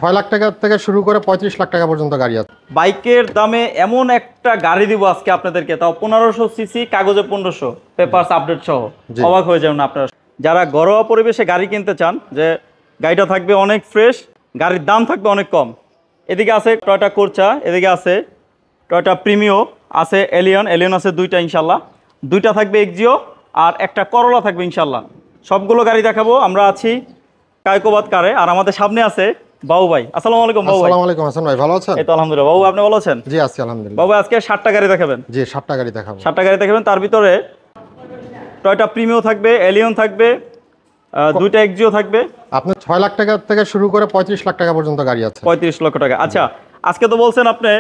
6 লাখ টাকা থেকে শুরু করে 35 লাখ টাকা পর্যন্ত গাড়ি আছে। বাইকের দামে এমন একটা গাড়ি দিব আজকে আপনাদেরকে, তাও 1500 সিসি, কাগজে 1500, পেপারস আপডেট সহ। অবাক হয়ে যাবেন আপনারা যারা ঘরোয়া পরিবেশে গাড়ি কিনতে চান, যে গাড়িটা থাকবে অনেক ফ্রেশ, গাড়ির দাম থাকবে অনেক কম। এদিকে আছে টয়োটা কোরচা, এদিকে আছে টয়োটা প্রিমিও, আছে এলিয়ন আছে দুইটা ইনশাল্লাহ, দুইটা থাকবে এক্সিও, আর একটা করলা থাকবে ইনশাল্লাহ। সবগুলো গাড়ি দেখাবো। আমরা আছি কায়কোবাদ কারে, আর আমাদের সামনে আছে বাবু ভাই। আসসালামু আলাইকুম বাবু ভাই। আসসালামু আলাইকুম হাসান ভাই, ভালো আছেন? এই তো আলহামদুলিল্লাহ। বাবু আপনি ভালো আছেন? জি আছি আলহামদুলিল্লাহ। বাবু আজকে 7টা গাড়ি দেখাবেন? জি 7টা গাড়ি দেখাবো। 7টা গাড়ি দেখাবেন, তার ভিতরে টয়োটা প্রিমিও থাকবে, এলিয়ন থাকবে, দুইটা এক্সিও থাকবে। আপনার 6 লাখ টাকা থেকে শুরু করে 35 লাখ টাকা পর্যন্ত গাড়ি আছে। 35 লক্ষ টাকা। আচ্ছা, আজকে তো বলছেন আপনি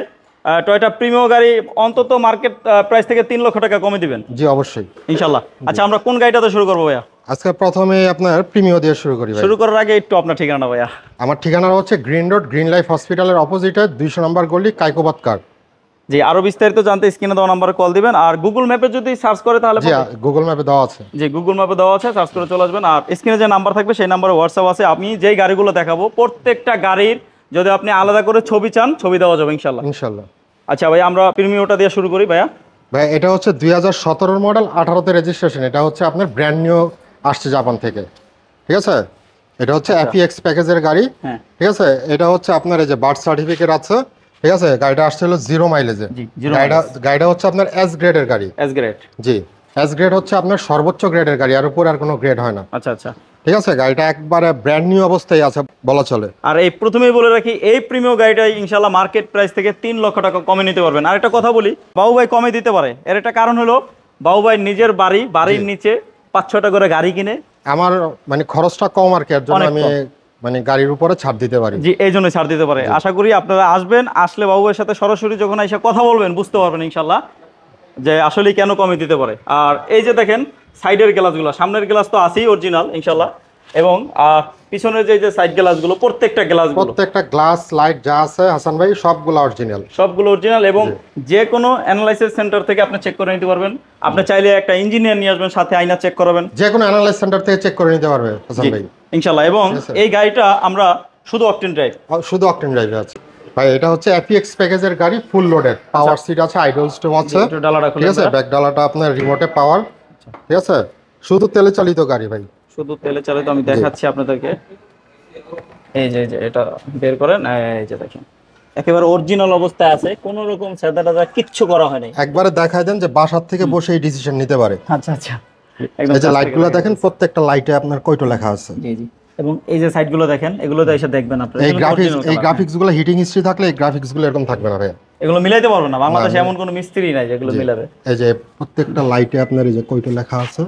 টয়োটা প্রিমিও গাড়ি অন্তত মার্কেট প্রাইস থেকে 3 লক্ষ টাকা কমে দিবেন। জি অবশ্যই ইনশাল্লাহ। আচ্ছা, আমরা কোন গাড়িটাতে শুরু করবো ভাইয়া? আজকে প্রথমে আপনার প্রিমিও দিয়ে শুরু করি ভাই। শুরু করার আগে একটু আপনার ঠিকানা ভাইয়া। আমার ঠিকানা হচ্ছে গ্রিন রোড, গ্রিন লাইফ হসপিটালের অপোজিটে 200 নম্বর গলি, কায়কোবাদ কার। জি, আরো বিস্তারিত জানতে স্ক্রিনে দেওয়া নাম্বারে কল দিবেন, আর গুগল ম্যাপে যদি সার্চ করে তাহলে জি গুগল ম্যাপে দেওয়া আছে। জি, গুগল ম্যাপে দেওয়া আছে, সার্চ করে চলে আসবেন। আর স্ক্রিনে যে নাম্বার থাকবে সেই নাম্বারে হোয়াটসঅ্যাপ আছে। আমি যেই গাড়িগুলো দেখাবো প্রত্যেকটা গাড়ির যদি আপনি আলাদা করে ছবি চান, ছবি দেওয়া যাবে ইনশাল্লাহ। ইনশাল্লাহ। আচ্ছা ভাই, আমরা প্রিমিওটা দিয়ে শুরু করি ভাইয়া। ভাই এটা হচ্ছে 2017 মডেল, 18তে রেজিস্ট্রেশন। এটা হচ্ছে আপনার ব্র্যান্ড নিউ আসছে জাপান থেকে, ঠিক আছে? এটা হচ্ছে এফইএক্স প্যাকেজের গাড়ি, ঠিক আছে? এটা হচ্ছে আপনার এই যে বার্থ সার্টিফিকেট আছে, ঠিক আছে? গাড়িটা আসছে হলো 0 মাইলেজে। গাড়িটা হচ্ছে আপনার এস গ্রেডের গাড়ি। S grade? জি, এস গ্রেড হচ্ছে আপনার সর্বোচ্চ গ্রেডের গাড়ি, আর উপর আর কোনো গ্রেড হয় না। আচ্ছা আচ্ছা, ঠিক আছে? গাড়িটা একবারে ব্র্যান্ড নিউ অবস্থায় আছে বলা চলে। আর এই প্রথমেই বলে রাখি, এই প্রিমিও গাড়িটা ইনশাল্লাহ মার্কেট প্রাইস থেকে 3 লক্ষ টাকা কমে নিতে পারবেন। আর একটা কথা বলি, বাবু ভাই কমে দিতে পারে, এর একটা কারণ হলো বাবু ভাই নিজের বাড়ির নিচে 5-6টা করে গাড়ি কিনে। আমার মানে খরচটা কম আর কি, এর জন্য আমি মানে গাড়ির উপরে ছাড় দিতে পারি। জি, এই জন্য ছাড় দিতে পারে। আশা করি আপনারা আসবেন, আসলে বাবু ভাইয়ের সাথে সরাসরি যখন এসে কথা বলবেন বুঝতে পারবেন ইনশাল্লাহ যে আসলে কেন কমে দিতে পারে। আর এই যে দেখেন সাইডের গ্লাসগুলো, সামনের গ্লাস তো আছেই অরিজিনাল ইনশাল্লাহ, এবং পিছনের যে সাইড গ্লাসগুলো, প্রত্যেকটা গ্লাস লাইট যা আছে হাসান ভাই সবগুলো অরিজিনাল, এবং যে কোনো অ্যানালাইসিস সেন্টার থেকে আপনি চেক করে নিতে পারবেন। আপনি চাইলে একটা ইঞ্জিনিয়ার নিয়ে আসবেন, সাথে আয়না চেক করাবেন, যে কোনো অ্যানালাইসিস সেন্টার থেকে চেক করে নিতে পারবে হাসান ভাই ইনশাল্লাহ। এবং এই গাড়িটা আমরা শুধু অকটেন ড্রাইভে আছে ভাই। এটা হচ্ছে এফইএক্স প্যাকেজের গাড়ি, ফুল লোডেড, পাওয়ার সিট আছে, আইডল স্টপ আছে, ঠিক আছে? ব্যাক ডালাটা আপনার রিমোটে পাওয়ার, ঠিক আছে? শুধু তেলে চালিত গাড়ি ভাই, শুধু তেলে চালিত। আমি দেখাচ্ছি আপনাদেরকে, এই যে এটা বের করেন, এই যে দেখেন একেবারে অরিজিনাল অবস্থায় আছে, কোনো রকম সেদাটা কিচ্ছু করা হয়নি। একবারে দেখায় দেন যে বাসার থেকে বসে এই ডিসিশন নিতে পারে। আচ্ছা আচ্ছা, এই যে লাইটগুলো দেখেন, প্রত্যেকটা লাইটে আপনার কয়টো লেখা আছে। জি জি, এবং এই যে সাইডগুলো দেখেন, এগুলোতে এসে দেখবেন আপনারা এই গ্রাফিক্সগুলো হিটিং হিস্ট্রি থাকলে এই গ্রাফিক্সগুলো এরকম থাকবে না ভাই, এগুলো মিলাইতে পারবো না। বাংলাদেশে এমন কোনো মিস্ত্রি নাই যেগুলো মিলাবে। এই যে প্রত্যেকটা লাইটে আপনার এই যে কয়টো লেখা আছে।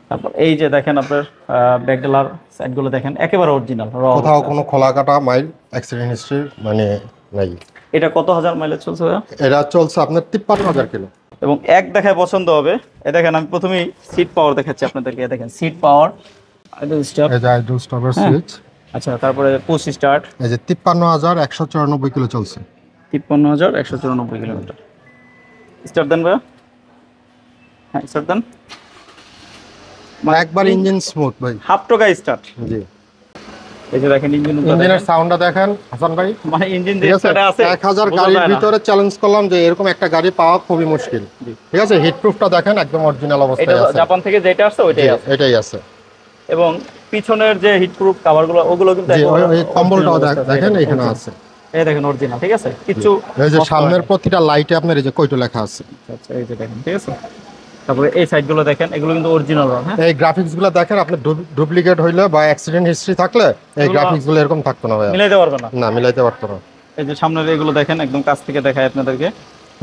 তারপর এই যে দেখেন আপনার ব্যাকডেলার সাইডগুলো দেখেন, একেবারে অরিজিনাল, কোথাও কোনো খোলা কাটা মাইল অ্যাক্সিডেন্ট হিস্ট্রি মানে নাই। এটা কত হাজার মাইলেজ চলছে? এটা চলছে আপনার 53,000 কিলো। এবং এক দেখায় পছন্দ হবে। এই দেখেন, আমি প্রথমেই সিট পাওয়ার দেখাচ্ছি আপনাদেরকে। দেখেন সিট পাওয়ার, আইডল স্টপ, এই যে আইডল স্টপের সুইচ। আচ্ছা, তারপরে পুশ স্টার্ট। এই যে 53,194 কিলো চলছে। 53,194 কিলোমিটার। স্টার্ট দেন ভাই। হ্যাঁ, স্টার্ট দেন। একবার ইঞ্জিন স্মুথ ভাই, হাফ টোকা স্টার্ট। জি, এই যে দেখেন ইঞ্জিনের সাউন্ডটা দেখেন হাসান ভাই, মানে ইঞ্জিন যে স্টার্টে আছে 1000 গাড়ির ভিতরে চ্যালেঞ্জ করলাম যে এরকম একটা গাড়ি পাওয়া খুবই মুশকিল, ঠিক আছে? হিটপ্রুফটা দেখেন একদম অরিজিনাল অবস্থায় আছে, জাপান থেকে যেটা আসছে এটাই আছে। এবং পিছনের যে হিটপ্রুফ কভারগুলো ওগুলো কিন্তু ওই কম্বলটাও দেখেন এখানে আছে, এই দেখেন অরিজিনাল, ঠিক আছে? কিছু এই যে সামনের প্রতিটা লাইটে আপনার এই যে কয়টো লেখা আছে। আচ্ছা, এই যে দেখেন, ঠিক আছে? তারপরে এই সাইডগুলো দেখেন, এগুলো কিন্তু অরিজিনাল। হ্যাঁ, এই গ্রাফিক্সগুলো দেখেন, আপনি ডুপ্লিকেট হইলে বা অ্যাক্সিডেন্ট হিস্ট্রি থাকলে এই গ্রাফিক্সগুলো এরকম থাকতো না ভাই, মিলাইতে পারবে না। না, মিলাইতে পারতো না। এই যে সামনের এগুলো দেখেন, একদম কাছ থেকে দেখায় আপনাদেরকে।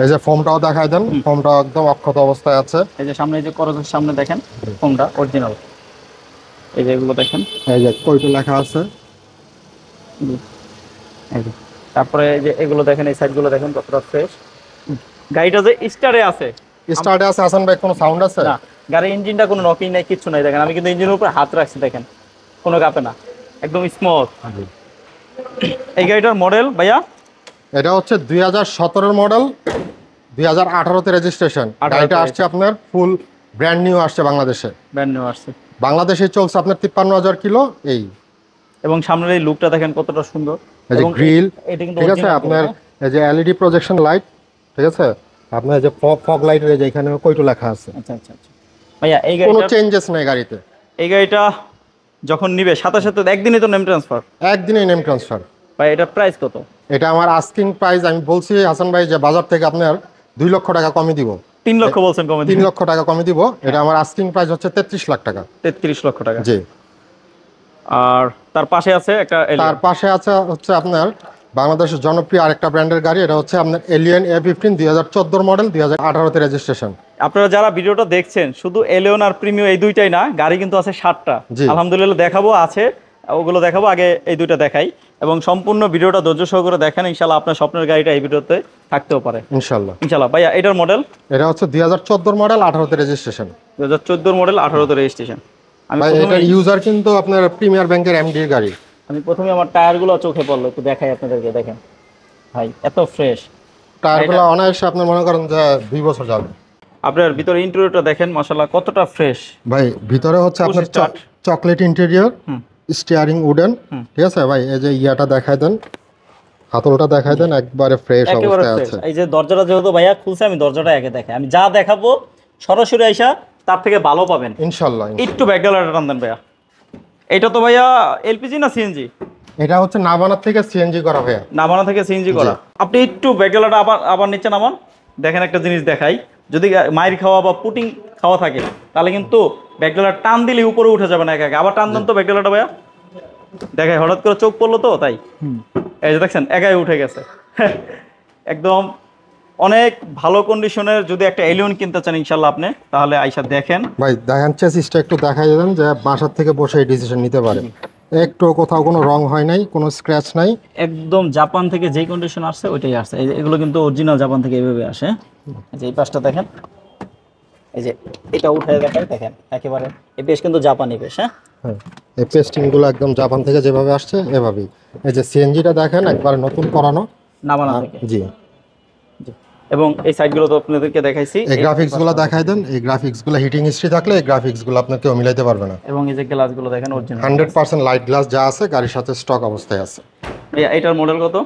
এই যে ফোমটাও দেখায় দেন, ফোমটাও একদম অক্ষত অবস্থায় আছে। এই যে সামনে, এই যে করজের সামনে দেখেন, ফোমটা অরিজিনাল। এই যে এগুলো দেখেন, এই যে কয়টো লেখা আছে। এই যে তারপরে এই যে এগুলো দেখেন, এই সাইডগুলো দেখেন কতটা ফ্রেশ। গাড়িটা যে স্টারে আছে হাসান ভাই, কোনো সাউন্ড আছে না? গাড়ির ইঞ্জিনটা কোনো নকিং নাই, কিচ্ছু নাই। দেখেন আমি কিন্তু ইঞ্জিনের উপরে হাত রাখছি, দেখেন কোনো কাঁপে না, একদম স্মুথ। এই গাড়িটার মডেল ভাইয়া? এটা হচ্ছে 2017 মডেল, 2018তে রেজিস্ট্রেশন। গাড়িটা আসছে আপনার ফুল ব্র্যান্ড নিউ আসছে বাংলাদেশে, ব্র্যান্ড নিউ আসছে বাংলাদেশে চলছে আপনার 53,000 কিলো। এই এবং সামনের এই লুকটা দেখেন কতটা সুন্দর। এই যে গ্রিল, ঠিক আছে, আপনার এই যে এলইডি প্রজেকশন লাইট, ঠিক আছে, আপনার যে ফগ লাইটের এই যে এখানে কয়টো লেখা আছে। আচ্ছা আচ্ছা আচ্ছা ভাইয়া, এই গাড়িটা কোনো চেঞ্জেস নাই গাড়িতে। এই গাড়িটা যখন নিবে সাথে সাথে একদিনই তো নেম ট্রান্সফার? একদিনেই নেম ট্রান্সফার। ভাই এটা প্রাইস কত? এটা আমার আস্কিং প্রাইস, আমি বলছি হাসান ভাই যে বাজার থেকে আপনার 2 লক্ষ টাকা কমই দিব। 3 লক্ষ বলছেন কমে? 3 লক্ষ টাকা কমে দিব। এটা আমার আস্কিং প্রাইস হচ্ছে 33 লাখ টাকা। 33 লক্ষ টাকা, জি। আর তার পাশে আছে একটা তার পাশে আছে হচ্ছে আপনার বাংলাদেশের জনপ্রিয় আরেকটা ব্র্যান্ডের গাড়ি। এটা হচ্ছে আপনার এলিয়ন A15 2014 মডেল, 2018 তে রেজিস্ট্রেশন। আপনারা যারা ভিডিওটা দেখছেন শুধু এলিয়ন আর প্রিমিয়াম এই দুইটাই না, গাড়ি কিন্তু আছে 7টা। আলহামদুলিল্লাহ দেখাবো, আছে ওগুলো দেখাবো, আগে এই দুইটা দেখাই এবং সম্পূর্ণ ভিডিওটা ধৈর্য সহকারে দেখেন। ইনশাআল্লাহ আপনার স্বপ্নের গাড়িটা এই ভিডিওতে থাকতেও পারে ইনশাআল্লাহ। ইনশাআল্লাহ। ভাইয়া এটার মডেল? এটা হচ্ছে 2014 মডেল, 18 তে রেজিস্ট্রেশন। 2014 মডেল, 18 তে রেজিস্ট্রেশন। ভাই এটা ইউজার কিন্তু আপনার প্রিমিয়ার ব্যাংকের এমডির গাড়ি। আমি প্রথমে আমার টায়ারগুলো চোখে পড়লো, একটু দেখাই আপনাদেরকে। দেখেন ভাই এত ফ্রেশ টায়ারগুলো, অনায়াসে আপনি মনে করেন যে 2 বছর যাবে। আপনার ভিতরে ইন্টেরিয়রটা দেখেন মাশাআল্লাহ কতটা ফ্রেশ। ভাই ভিতরে হচ্ছে আপনার চকলেট ইন্টেরিয়র, স্টিয়ারিং উডেন, ঠিক আছে ভাই। এই যে ইয়াটা দেখায় দেন, হাতলটা দেখায় দেন, একবারে ফ্রেশ অবস্থায় আছে। এই যে দরজাটা যেহেতু ভাইয়া খুলছে, আমি দরজাটা আগে দেখাই। আমি যা দেখাবো সরাসরি আইসা তার থেকে ভালো পাবেন ইনশাআল্লাহ। একটু ব্যাকডালাটা টান দেন ভাইয়া। এটা তো ভাইয়া এলপিজি না সিএনজি? এটা হচ্ছে নাভানা থেকে সিএনজি করা ভাইয়া। নাভানা থেকে সিএনজি করা। আপনি একটু ব্যাকডালাটা আবার নিচে নামান, দেখেন একটা জিনিস দেখাই। যদি মাইর খাওয়া বা পুটিং খাওয়া থাকে তাহলে কিন্তু ব্যাকডালা টান দিলে উপরে উঠে যাবে না একা একা। আবার টান দেন তো ব্যাকডালাটা ভাইয়া, দেখাই। হঠাৎ করে চোখ পড়লো তো তাই, এই যে দেখছেন একাই উঠে গেছে একদম অনেক ভালো কন্ডিশনের। যদি একটা এলিয়ন কিনতে চান ইনশাআল্লাহ আপনি, তাহলে আইসা দেখেন ভাই। দেখেন চেসিসটা একটু দেখাই দেন, যে বাসার থেকে বসে এই ডিসিশন নিতে পারে। একটু কোথাও কোনো রং হয় নাই, কোনো স্ক্র্যাচ নাই, একদম জাপান থেকে যেই কন্ডিশন আসছে ওইটাই আসছে। এগুলো কিন্তু অরিজিনাল জাপান থেকে এইভাবে আসে। এই যে এই পাশটা দেখেন, এই যে এটা উঠায় দেখায়, দেখেন একেবারে এই পেশ কিন্তু জাপানি পেশ। হ্যাঁ, এই পেস্টিংগুলো একদম জাপান থেকে যেভাবে আসছে এভাবেই। এই যে সিএনজিটা দেখেন, একবার নতুন করানো নামানা থেকে। জি। এবং এই সাইডগুলো তো আপনাদেরকে দেখাইছি। এই গ্রাফিক্সগুলো দেখাই দেন। এই গ্রাফিক্সগুলো হিটিং হিস্ট্রি থাকলে এই গ্রাফিক্সগুলো আপনি কেউ মিলাইতে পারবে না। এবং এই যে গ্লাসগুলো দেখেন অরিজিনাল 100% লাইট গ্লাস যা আছে গাড়ির সাথে স্টক অবস্থায় আছে। এটার মডেল কত?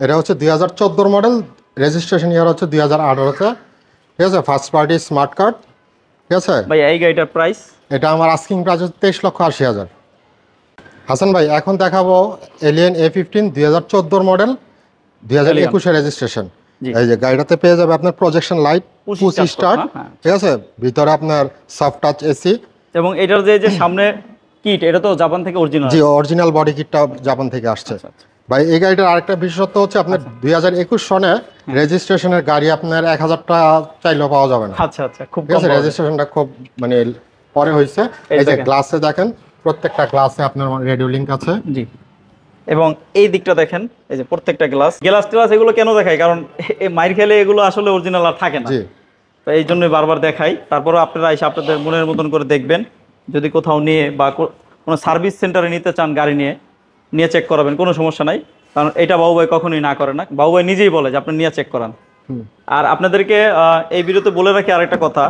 এটা হচ্ছে 2014 মডেল, রেজিস্ট্রেশন ইয়ার হচ্ছে 2018 তে, ঠিক আছে। ফার্স্ট পার্টি স্মার্ট কার্ড, ঠিক আছে ভাই। এই গাড়িটার প্রাইস? এটা আমার আস্কিং প্রাইস হচ্ছে 23,80,000। হাসান ভাই এখন দেখাবো এলিয়ন A15 2014 মডেল, 2021 এর রেজিস্ট্রেশন। এই যে গাড়িটাতে পেয়ে যাবে আপনার প্রজেকশন লাইট, পুশ স্টার্ট, ঠিক আছে। ভিতরে আপনার সফট টাচ এসি এবং এটার যে সামনে কিট, এটা তো জাপান থেকে অরিজিনাল? জি, অরিজিনাল বডি কিটটা জাপান থেকে আসছে। ভাই এই গাড়িটার আরেকটা বিশেষত্ব হচ্ছে আপনার 2021 সনে রেজিস্ট্রেশনের গাড়ি আপনার 1000 টাকা চাইলেও পাওয়া যাবে না। আচ্ছা আচ্ছা, খুব ঠিক আছে। রেজিস্ট্রেশনটা খুব মানে পরে হয়েছে। এই যে গ্লাসে দেখেন, প্রত্যেকটা গ্লাসে আপনার রেডিও লিংক আছে। জি। এবং এই দিকটা দেখেন, এই যে প্রত্যেকটা গ্লাস এগুলো কেন দেখাই, কারণ মাইর খেলে এগুলো আসলে অরিজিনাল আর থাকে না। জি। তো এই জন্যই বারবার দেখাই। তারপরে আপনারা এসে আপনাদের মনের মতন করে দেখবেন। যদি কোথাও নিয়ে বা কোনো সার্ভিস সেন্টারে নিতে চান, গাড়ি নিয়ে চেক করাবেন, কোনো সমস্যা নাই। কারণ এটা বাবু ভাই কখনোই না করে না। বাবু ভাই নিজেই বলে যে আপনি নিয়ে চেক করান। আর আপনাদেরকে এই ভিডিওতে বলে রাখি আরেকটা কথা,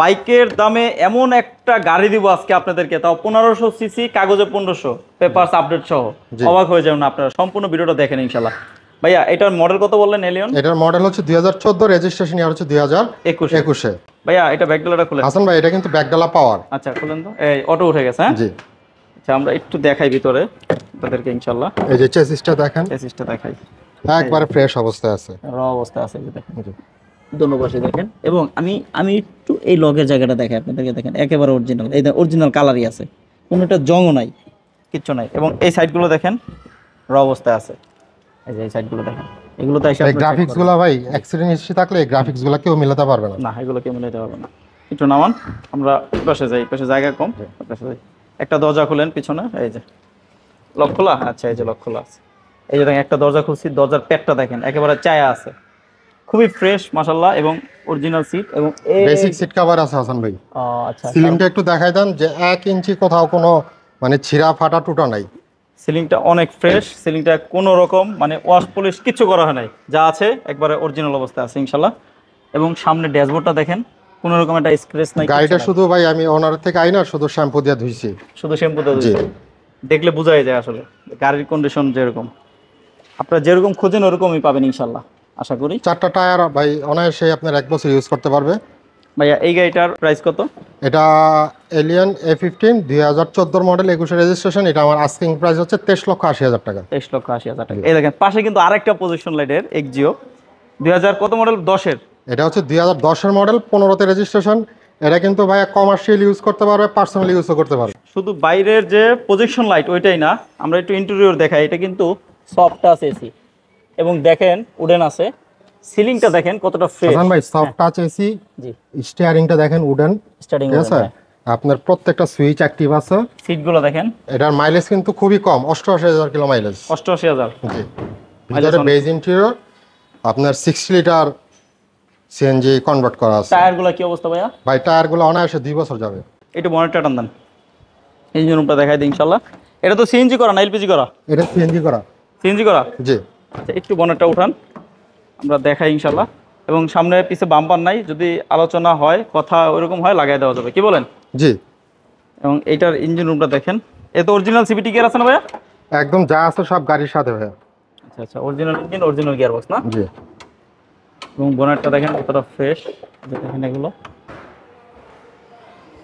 বাইকের দামে এমন একটা গাড়ি দিব আজকে আপনাদেরকে, তাও 1500 সিসি, কাগজে 1500, পেপারস আপডেট সহ। অবাক হয়ে যাবেন আপনারা, সম্পূর্ণ ভিডিওটা দেখেন ইনশাআল্লাহ। ভাইয়া এটার মডেল কত বললেন এলিয়ন? এটার মডেল হচ্ছে 2014, রেজিস্ট্রেশন ইয়ার হচ্ছে 2021। ভাইয়া এটা ব্যাকডালাটা খুলে হাসান ভাই, এটা কিন্তু ব্যাকডালা পাওয়ার। আচ্ছা খুলেন তো। এই অটো উঠে গেছে। হ্যাঁ জি। আচ্ছা আমরা একটু দেখাই ভিতরে আপনাদেরকে ইনশাআল্লাহ। এই যে চেসিসটা দেখেন, চেসিসটা দেখাই, একবারে ফ্রেশ অবস্থায় আছে, র অবস্থায় আছে। এই যে দেখেন, দোনো পাশে দেখেন। এবং আমি একটু এই লগের জায়গাটা দেখাই আপনাদেরকে, দেখেন একেবারে অরিজিনাল। এই অরিজিনাল কালারই আছে, কোনোটা জংও নাই, কিচ্ছু নাই। এবং এই সাইডগুলো দেখেন র অবস্থায় আছে। এই যে এই সাইডগুলো দেখেন, এগুলো তো এই গ্রাফিক্সগুলো ভাই অ্যাক্সিডেন্ট হিস্ট্রি থাকলে এই গ্রাফিক্সগুলো কেউ মিলাতে পারবে না। না, এগুলো কেউ মিলাতে পারবে না। একটু নামান, আমরা পাশে যাই, পাশে জায়গা কম, পাশে যাই। একটা দরজা খুলেন পিছনে, এই যে লক খোলা। আচ্ছা এই যে লক খোলা আছে। এই যে দেখেন একটা দরজা খুলছি, দরজার প্যাডটা দেখেন একেবারে চায়া আছে, খুবই ফ্রেশ মাশাআল্লাহ। এবং অরিজিনাল সিট এবং বেসিক সিট কভার আছে হাসান ভাই। আচ্ছা সিলিংটা একটু দেখাই দেন, যে 1 ইঞ্চি কোথাও কোনো মানে ছিঁড়া ফাটা টুটা নাই। সিলিংটা অনেক ফ্রেশ, সিলিংটা কোনো রকম মানে ওয়াশ পলিশ কিছু করা হয় নাই, যা আছে একবারে অরিজিনাল অবস্থায় আছে ইনশাআল্লাহ। এবং সামনে ড্যাশবোর্ডটা দেখেন, কোনো রকম একটা স্ক্র্যাচ নাই। গাড়িটা শুধু ভাই আমি ওনার থেকে আইনা শুধু শ্যাম্পু দিয়ে ধুইছি, শুধু শ্যাম্পু দিয়ে ধুইছি। দেখলে বোঝাই যায় আসলে গাড়ির কন্ডিশন যেরকম আপনারা যেরকম খোঁজেন ওরকমই পাবেন ইনশাল্লাহ আশা করি। 4টা টায়ার ভাই অনায়াসে আপনার 1 বছর ইউজ করতে পারবে। ভাইয়া এই গাড়িটার প্রাইস কত? এটা এলিয়ন A15 2014 মডেল 21 রেজিস্ট্রেশন। এটা আমার আস্কিং প্রাইস হচ্ছে 23,80,000 টাকা। 23,80,000 টাকা। এই দেখেন পাশে কিন্তু আরেকটা পজিশন লাইটের এক্সিও 2000 কত মডেল 10-এর। এটা হচ্ছে 2010 মডেল 15তে রেজিস্ট্রেশন। এটা কিন্তু ভাই কমার্শিয়াল ইউজ করতে পারবে, পার্সোনাল ইউজও করতে পারবে। শুধু বাইরের যে প্রজেকশন লাইট ওইটাই না, আমরা একটু ইন্টেরিয়র দেখাই। এটা কিন্তু সফট টাচ এসি এবং দেখেন উডেন আছে। সিলিংটা দেখেন কতটা ফ্রেশ। হাসান ভাই সফট টাচ এসি, জি স্টিয়ারিংটা দেখেন উডেন, স্টার্টিং ঠিক আছে। আপনার প্রত্যেকটা সুইচ অ্যাক্টিভ আছে। সিটগুলো দেখেন। এটার মাইলেজ কিন্তু খুবই কম, 88,000 কিলো মাইলেজ। 88,000 জি। ভিতরে বেজ ইন্টেরিয়র আপনার 60 লিটার সিএনজি কনভার্ট করা আছে। টায়ারগুলো কি অবস্থা ভাইয়া? ভাই টায়ারগুলো অনায়াসে 2 বছর যাবে। একটু বনেটটা টান দেন, ইঞ্জিন রুমটা দেখাই দিই ইনশাল্লাহ। এটা তো সিএনজি করা না এলপিজি করা? এটা সিএনজি করা। সিএনজি করা, জি। আচ্ছা একটু বনেটটা উঠান, আমরা দেখাই ইনশাল্লাহ। এবং সামনে পিছে বাম্পার নাই, যদি আলোচনা হয় কথা ওইরকম হয় লাগাই দেওয়া যাবে, কি বলেন? জি। এবং এইটার ইঞ্জিন রুমটা দেখেন। এ তো অরিজিনাল সিভিটি গিয়ার আছে না ভাইয়া? একদম যা আছে সব গাড়ির সাথে ভাইয়া। আচ্ছা আচ্ছা, original engine original gear box না? জি। এবং বোনারটা দেখেন কতটা ফ্রেশ, দেখেন এগুলো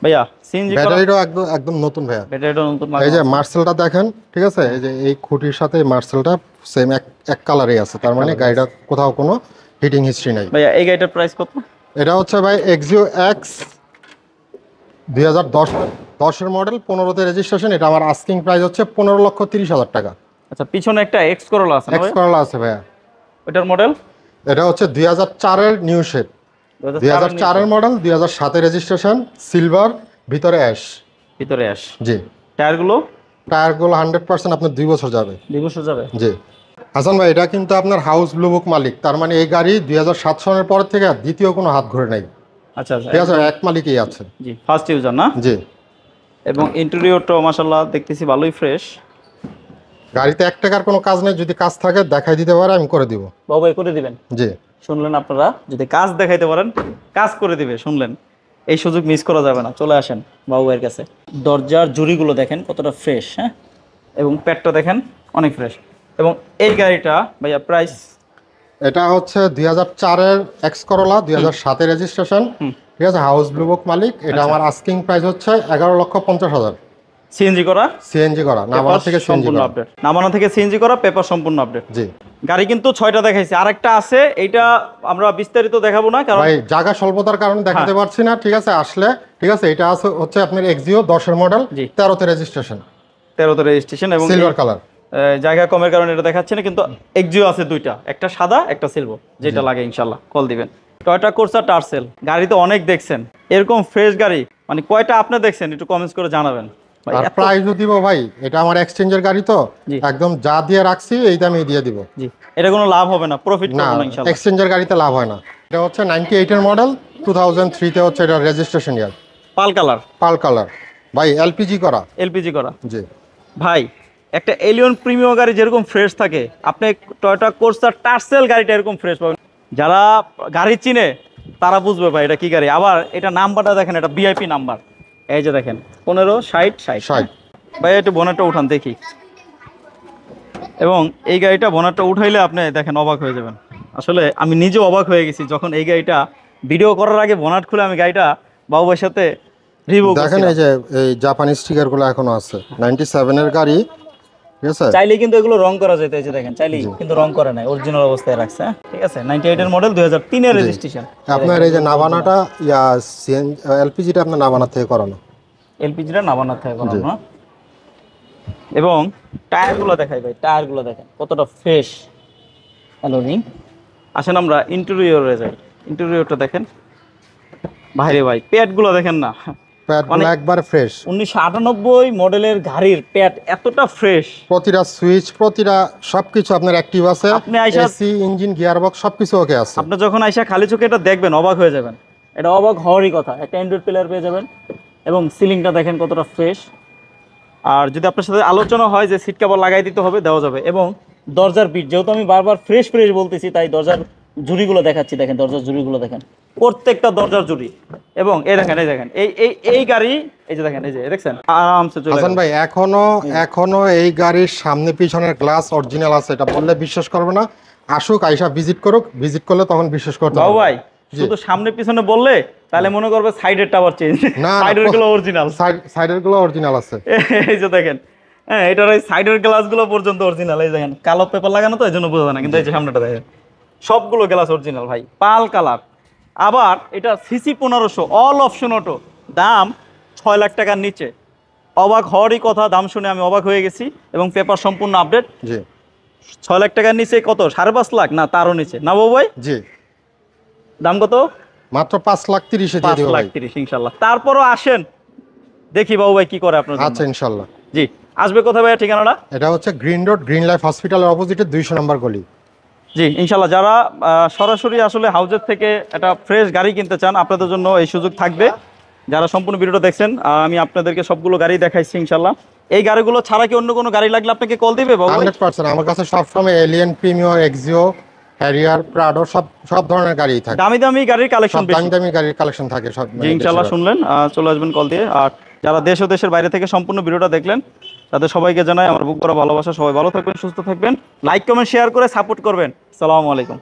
ভাইয়া। সিএনজি করা, ব্যাটারিটাও একদম একদম নতুন ভাইয়া। ব্যাটারিটা নতুন। এই যে মার্সেলটা দেখেন, ঠিক আছে, এই যে এই খুঁটির সাথে মার্সেলটা সেম এক কালারই আছে, তার মানে গাড়িটা কোথাও কোনো হিটিং হিস্ট্রি নাই। ভাইয়া এই গাড়িটার প্রাইস কত? এটা হচ্ছে ভাই এক্সিও এক্স 2010 মডেল 15তে রেজিস্ট্রেশন। এটা আমার আস্কিং প্রাইস হচ্ছে 15,30,000 টাকা। আচ্ছা পিছনে একটা এক্স করোলা আছে না এক্স ভাইয়া? করলা আছে ভাইয়া। ওটার মডেল? এটা হচ্ছে 2004 এর নিউ শেপ, 2004 এর মডেল, 2007 রেজিস্ট্রেশন, সিলভার, ভিতরে অ্যাশ। ভিতরে অ্যাশ। জি। টায়ারগুলো? টায়ারগুলো 100% আপনার 2 বছর যাবে। 2 বছর যাবে। জি। হাসান ভাই এটা কিন্তু আপনার হাউস ব্লু বুক মালিক, তার মানে এই গাড়ি 2007 সনের পর থেকে আর দ্বিতীয় কোনো হাত ঘুরে নাই। আচ্ছা আচ্ছা, ঠিক আছে, এক মালিকই আছে। জি ফার্স্ট ইউজার না? জি। এবং ইন্টেরিয়রটাও মাশাআল্লাহ দেখতেছি ভালোই ফ্রেশ। গাড়িতে 1 টাকার কোনো কাজ নেই, যদি কাজ থাকে দেখাই দিতে পারে, আমি করে দিব। বাবু করে দিবেন? জি। শুনলেন আপনারা, যদি কাজ দেখাইতে পারেন কাজ করে দিবে, শুনলেন? এই সুযোগ মিস করা যাবে না, চলে আসেন বাবুয়ের কাছে। দরজার জুড়িগুলো দেখেন কতটা ফ্রেশ, হ্যাঁ, এবং প্যাডটা দেখেন অনেক ফ্রেশ। এবং এই গাড়িটা ভাইয়া প্রাইস? এটা হচ্ছে 2004 এর এক্স করোলা, 2007 এর রেজিস্ট্রেশন, ঠিক আছে, হাউস ব্লু বুক মালিক। এটা আমার আস্কিং প্রাইস হচ্ছে 11,50,000। সিএনজি করা? সিএনজি করা, নামানো থেকে সিএনজি সম্পূর্ণ করা। আপডেট, নামানো থেকে সিএনজি করা, পেপার সম্পূর্ণ আপডেট। জি। গাড়ি কিন্তু 6টা দেখাইছি, আরেকটা আছে, এইটা আমরা বিস্তারিত দেখাবো না কারণ ভাই জায়গা স্বল্পতার কারণে দেখাতে পারছি না, ঠিক আছে, আসলে ঠিক আছে। এটা আছে হচ্ছে আপনার এক্সিও 10 এর মডেল, 13তে রেজিস্ট্রেশন, 13তে রেজিস্ট্রেশন এবং সিলভার কালার। জায়গা কমের কারণে এটা দেখাচ্ছে না, কিন্তু এক্সিও আছে 2টা, একটা সাদা একটা সিলভার, যেটা লাগে ইনশাআল্লাহ কল দিবেন। টয়োটা কোর্সা টার্সেল গাড়ি তো অনেক দেখছেন, এরকম ফ্রেশ গাড়ি মানে কয়টা আপনি দেখছেন একটু কমেন্টস করে জানাবেন। আর প্রাইসও দিব ভাই, এটা আমার এক্সচেঞ্জের গাড়ি তো একদম যা দিয়ে রাখছি এই দামে দিয়ে দিব। জি, এটা কোনো লাভ হবে না, প্রফিট না, করব না ইনশাআল্লাহ। এক্সচেঞ্জের গাড়িতে লাভ হয় না। এটা হচ্ছে 98 এর মডেল, 2003 তে হচ্ছে এটা রেজিস্ট্রেশন ইয়ার। পাল কালার? পাল কালার ভাই, এলপিজি করা। এলপিজি করা। জি। ভাই একটা এলিয়ন প্রিমিয়াম গাড়ি যেরকম ফ্রেশ থাকে, আপনি টয়োটা কোর্সা টার্সেল গাড়িটা এরকম ফ্রেশ পাবেন। যারা গাড়ি চিনে তারা বুঝবে ভাই এটা কি গাড়ি। আবার এটা নাম্বারটা দেখেন, এটা ভিআইপি নাম্বার, এই যে দেখেন 1560 ভাই। একটু বোনারটা উঠান দেখি। এবং এই গাড়িটা বোনারটা উঠাইলে আপনি দেখেন অবাক হয়ে যাবেন। আসলে আমি নিজে অবাক হয়ে গেছি যখন এই গাড়িটা ভিডিও করার আগে বোনাট খুলে আমি গাড়িটা বাবুর সাথে রিভিউ দেখেন। এই যে এই জাপানি স্টিকারগুলো এখনো আছে, 97 এর গাড়ি, ঠিক আছে। চাইলে কিন্তু এগুলো রং করা যেত, এই যে দেখেন চাইলেই কিন্তু রং করে নাই, অরিজিনাল অবস্থায় রাখছে, ঠিক আছে। 98 এর মডেল, 2003 এর রেজিস্ট্রেশন। আপনার এই যে নাভানাটা ইয়া এলপিজিটা আপনার নাভানা থেকে করানো, এলপিজিটা নাবানার থেকে করানো না। এবং টায়ারগুলো দেখাই ভাই, টায়ারগুলো দেখেন কতটা ফ্রেশ। Hello ring. আসেন আমরা ইন্টেরিয়রে যাই, ইন্টেরিয়রটা দেখেন ভাইরে ভাই, প্যাডগুলো দেখেন না, প্যাডগুলো একবার ফ্রেশ। 1998 মডেলের গাড়ির প্যাড এতটা ফ্রেশ, প্রতিটা সুইচ প্রতিটা সবকিছু আপনার অ্যাক্টিভ আছে। আপনি আইসা এসি, ইঞ্জিন, গিয়ারবক্স সবকিছু ওকে আছে। আপনি যখন আইসা খালি চোখে এটা দেখবেন অবাক হয়ে যাবেন। এটা অবাক হওয়ারই কথা, একটা অ্যান্ড্রয়েড প্লেয়ার পেয়ে যাবেন। এবং সিলিংটা দেখেন কতটা ফ্রেশ। আর যদি আপনার সাথে আলোচনা হয় যে সিট কভার লাগাই দিতে হবে, দেওয়া যাবে। এবং দরজার বিট, যেহেতু আমি বারবার ফ্রেশ ফ্রেশ বলতেছি তাই দরজার জুড়িগুলো দেখাচ্ছি, দেখেন দরজার জুড়িগুলো দেখেন প্রত্যেকটা দরজার জুড়ি। এবং এই দেখেন এই গাড়ি, এই যে দেখেন, এই যে দেখছেন আরামসে চলে হাসান গেল। ভাই এখনো এই গাড়ির সামনে পিছনের গ্লাস অরিজিনাল আছে, এটা বললে বিশ্বাস করবে না। আসুক, আইসা ভিজিট করুক, ভিজিট করলে তখন বিশ্বাস করতে বাবু হবে। ভাই শুধু সামনে পিছনে বললে তাহলে মনে করবে সাইডের টাওয়ার চেঞ্জ, না, সাইডের গুলো অরিজিনাল। সাইডের গুলো অরিজিনাল আছে। এই যে দেখেন, হ্যাঁ এটার এই সাইডের গ্লাস গুলো পর্যন্ত অরিজিনাল। এই দেখেন কালো পেপার লাগানো তো এই জন্য বোঝা যায় না, কিন্তু এই যে সামনেটা দেখেন সবগুলো গ্লাস অরিজিনাল ভাই, পাল কালার। আবার এটা সিসি 1500 অল অপশন অটো, দাম 6 লাখ টাকার নিচে। অবাক হওয়ারই কথা, দাম শুনে আমি অবাক হয়ে গেছি। এবং পেপার সম্পূর্ণ আপডেট। জি 6 লাখ টাকার নিচে কত, 5.5 লাখ না তারও নিচে না বাবু ভাই? জি দাম কত? মাত্র 5,30,000 দিয়ে 5 দিও লাখ ভাই। 30 ইনশাল্লাহ। তারপরও আসেন, দেখি বাবু ভাই কি করে আপনার জন্য। আচ্ছা ইনশাল্লাহ। জি, আসবে কোথায় ভাইয়া ঠিকানাটা? এটা হচ্ছে গ্রিন রোড, গ্রিন লাইফ হসপিটালের অপোজিটে 200 নম্বর গলি। জি ইনশাল্লাহ। যারা সরাসরি আসলে হাউজের থেকে একটা ফ্রেশ গাড়ি কিনতে চান, আপনাদের জন্য এই সুযোগ থাকবে। যারা সম্পূর্ণ ভিডিওটা দেখছেন, আমি আপনাদেরকে সবগুলো গাড়ি দেখাইছি ইনশাল্লাহ। এই গাড়িগুলো ছাড়া কি অন্য কোনো গাড়ি লাগলে আপনাকে কল দিবে বাবু ভাই? 100% আমার কাছে সবসময় alien, premier, Axio, Harrier, Prado সব ধরনের গাড়ি থাকে। দামি দামি গাড়ির কালেকশন সব বেশি। দামি দামি গাড়ির কালেকশন থাকে সব। জি ইনশাল্লাহ শুনলেন, চলে আসবেন কল দিয়ে। আর যারা দেশ ও দেশের বাইরে থেকে সম্পূর্ণ ভিডিওটা দেখলেন, তাদের সবাইকে জানাই আমার বুক ভরা ভালোবাসা। সবাই ভালো থাকবেন, সুস্থ থাকবেন, লাইক কমেন্ট শেয়ার করে সাপোর্ট করবেন। আসসালামু আলাইকুম।